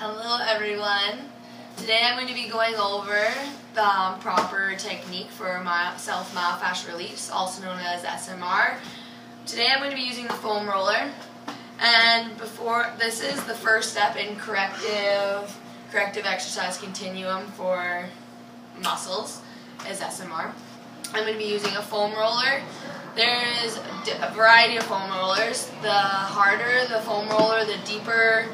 Hello everyone. Today I'm going to be going over the proper technique for self-myofascial release, also known as SMR. Today I'm going to be using the foam roller, and this is the first step in corrective exercise continuum for muscles, is SMR. I'm going to be using a foam roller. There is a variety of foam rollers. The harder the foam roller, the deeper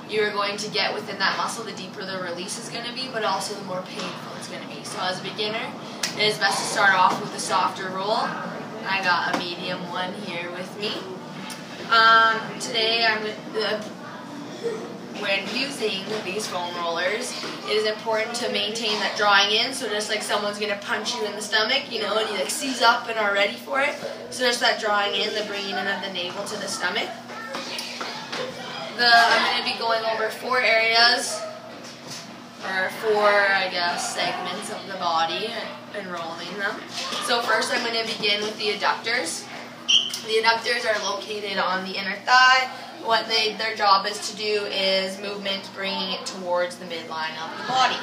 you're going to get within that muscle, the deeper the release is going to be, but also the more painful it's going to be. So as a beginner, it is best to start off with a softer roll. I got a medium one here with me. Today, when using these foam rollers, it is important to maintain that drawing in. So just like someone's going to punch you in the stomach, you know, and you like seize up and are ready for it. So just that drawing in, the bringing in of the navel to the stomach. I'm going to be going over 4 areas, or 4, I guess, segments of the body and rolling them. So first I'm going to begin with the adductors. The adductors are located on the inner thigh. What their job is to do is movement, bringing it towards the midline of the body.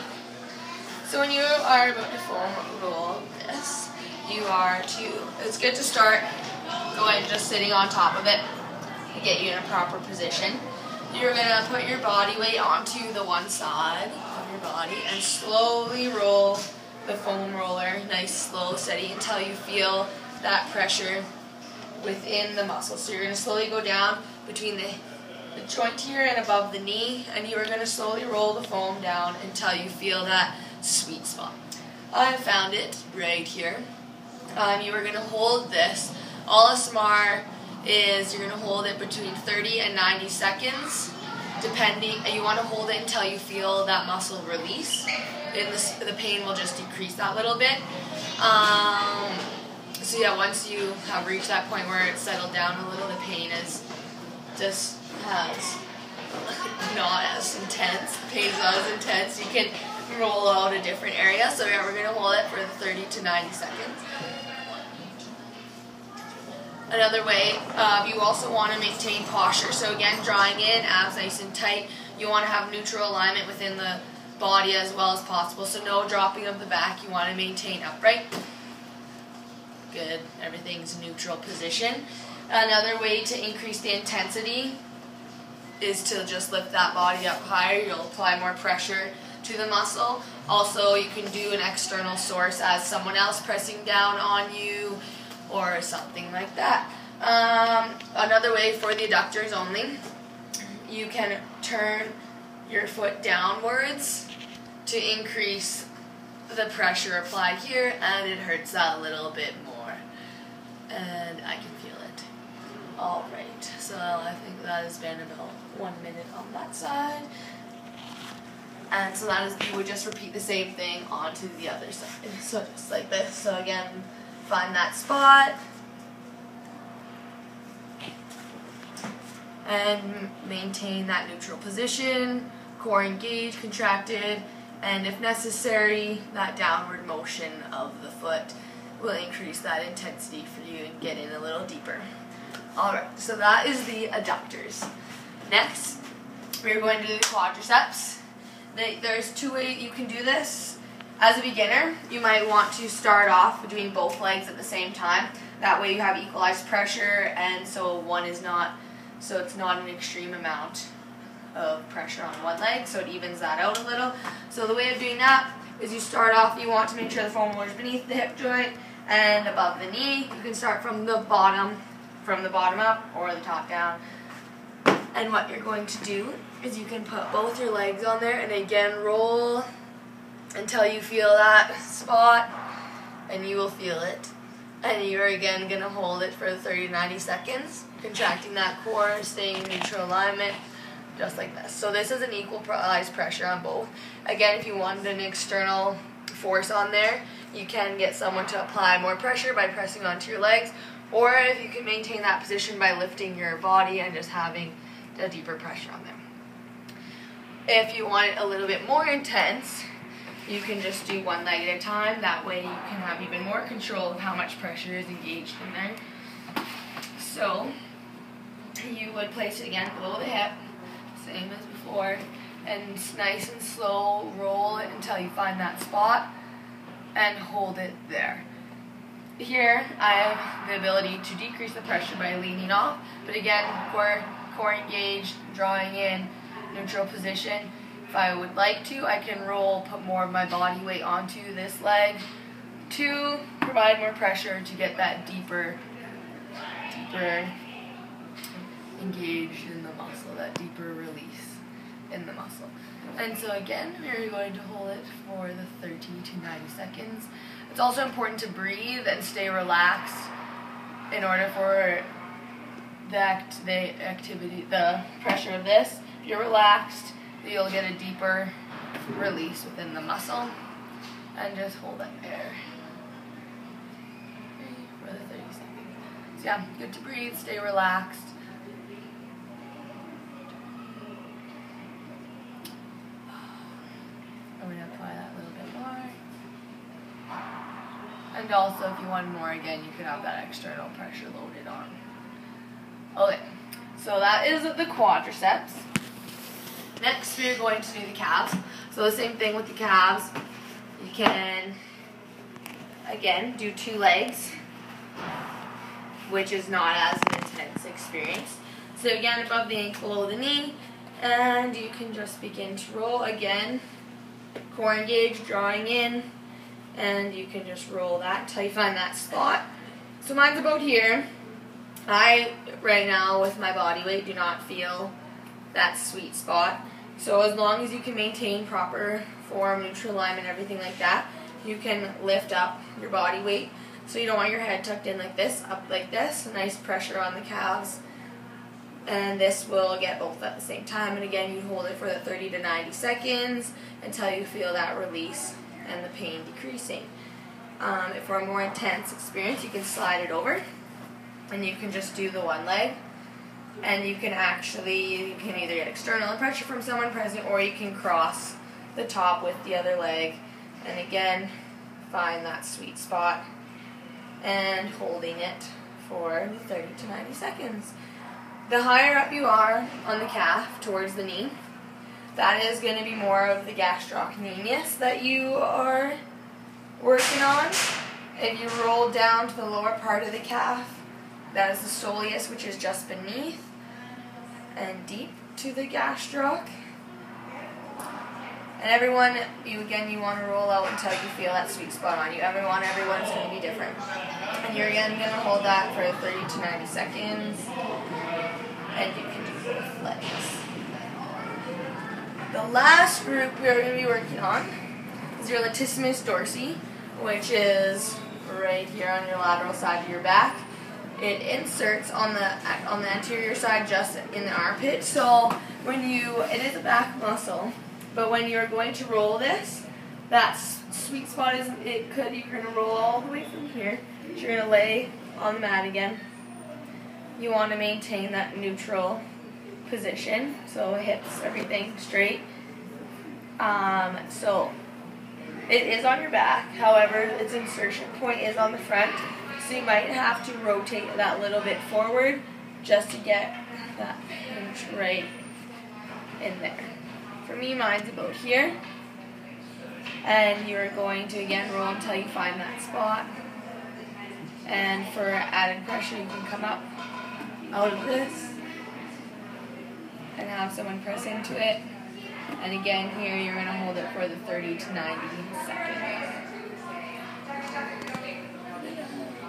So when you are about to foam roll this, it's good to start going just sitting on top of it to get you in a proper position. You're going to put your body weight onto the one side of your body and slowly roll the foam roller, nice, slow, steady, until you feel that pressure within the muscle. So you're going to slowly go down between the joint here and above the knee, and you are going to slowly roll the foam down until you feel that sweet spot. I found it right here. You are going to hold this. All SMR is you're going to hold it between 30 and 90 seconds, depending. You want to hold it until you feel that muscle release, and the pain will just decrease that little bit. So yeah, once you have reached that point where it's settled down a little, the pain is just not as intense. The pain is not as intense. You can roll out a different area. So yeah, we're going to hold it for 30 to 90 seconds. Another way, you also want to maintain posture. So again, drawing in, abs nice and tight. You want to have neutral alignment within the body as well as possible. So no dropping of the back. You want to maintain upright. Good. Everything's neutral position. Another way to increase the intensity is to just lift that body up higher. You'll apply more pressure to the muscle. Also, you can do an external source as someone else pressing down on you, or something like that. Another way for the adductors only, you can turn your foot downwards to increase the pressure applied here, and it hurts that a little bit more. And I can feel it. Alright, so I think that has been about 1 minute on that side. And so that is, you would just repeat the same thing onto the other side. So just like this. So again, find that spot and maintain that neutral position, core engaged, contracted, and if necessary, that downward motion of the foot will increase that intensity for you and get in a little deeper. Alright, so that is the adductors. Next, we're going to do the quadriceps. There's 2 ways you can do this. As a beginner, you might want to start off doing both legs at the same time. That way you have equalized pressure, and so it's not an extreme amount of pressure on one leg, so it evens that out a little. So the way of doing that is you start off, you want to make sure the foam roller is beneath the hip joint and above the knee. You can start from the bottom up or the top down. And what you're going to do is you can put both your legs on there and again roll until you feel that spot, and you will feel it. And you're again going to hold it for 30 to 90 seconds, contracting that core, staying in neutral alignment, just like this. So this is an equalized pressure on both. Again, if you wanted an external force on there, you can get someone to apply more pressure by pressing onto your legs, or if you can maintain that position by lifting your body and just having a deeper pressure on there. If you want it a little bit more intense, you can just do one leg at a time. That way you can have even more control of how much pressure is engaged in there. So you would place it again below the hip, same as before, and nice and slow roll it until you find that spot and hold it there. Here I have the ability to decrease the pressure by leaning off, but again, core engaged, drawing in, neutral position. If I would like to, I can roll, put more of my body weight onto this leg to provide more pressure to get that deeper engaged in the muscle, that deeper release in the muscle. And so again, we're going to hold it for the 30 to 90 seconds. It's also important to breathe and stay relaxed in order for the pressure of this. If you're relaxed, you'll get a deeper release within the muscle. And just hold it there for the 30 seconds. So yeah, good to breathe, stay relaxed. I'm going to apply that a little bit more. And also, if you want more, again, you could have that external pressure loaded on. Okay, so that is the quadriceps. Next, we're going to do the calves. So the same thing with the calves. You can, again, do 2 legs, which is not as an intense experience. So again, above the ankle, below the knee, and you can just begin to roll. Again, core engaged, drawing in, and you can just roll that until you find that spot. So mine's about here. I, right now, with my body weight, do not feel that sweet spot. So as long as you can maintain proper form, neutral alignment, everything like that, you can lift up your body weight. So you don't want your head tucked in like this, up like this, nice pressure on the calves. And this will get both at the same time. And again, you hold it for the 30 to 90 seconds until you feel that release and the pain decreasing. For a more intense experience, you can slide it over and you can just do the 1 leg. And you can either get external pressure from someone present, or you can cross the top with the other leg. And again, find that sweet spot and holding it for 30 to 90 seconds. The higher up you are on the calf towards the knee, that is going to be more of the gastrocnemius that you are working on. If you roll down to the lower part of the calf, that is the soleus, which is just beneath and deep to the gastroc. And everyone, you want to roll out until you feel that sweet spot on you. Everyone's going to be different. And you're again going to hold that for 30 to 90 seconds. And you can do both legs. The last group we're going to be working on is your latissimus dorsi, which is right here on your lateral side of your back. It inserts on the anterior side, just in the armpit. So it is a back muscle, but when you're going to roll this, that sweet spot you're going to roll all the way from here. You're going to lay on the mat again. You want to maintain that neutral position, so hips, everything straight. So it is on your back, however, its insertion point is on the front. So you might have to rotate that little bit forward just to get that hinge right in there. For me, mine's about here. And you're going to again roll until you find that spot. And for added pressure, you can come up out of this and have someone press into it. And again, here you're going to hold it for the 30 to 90 seconds.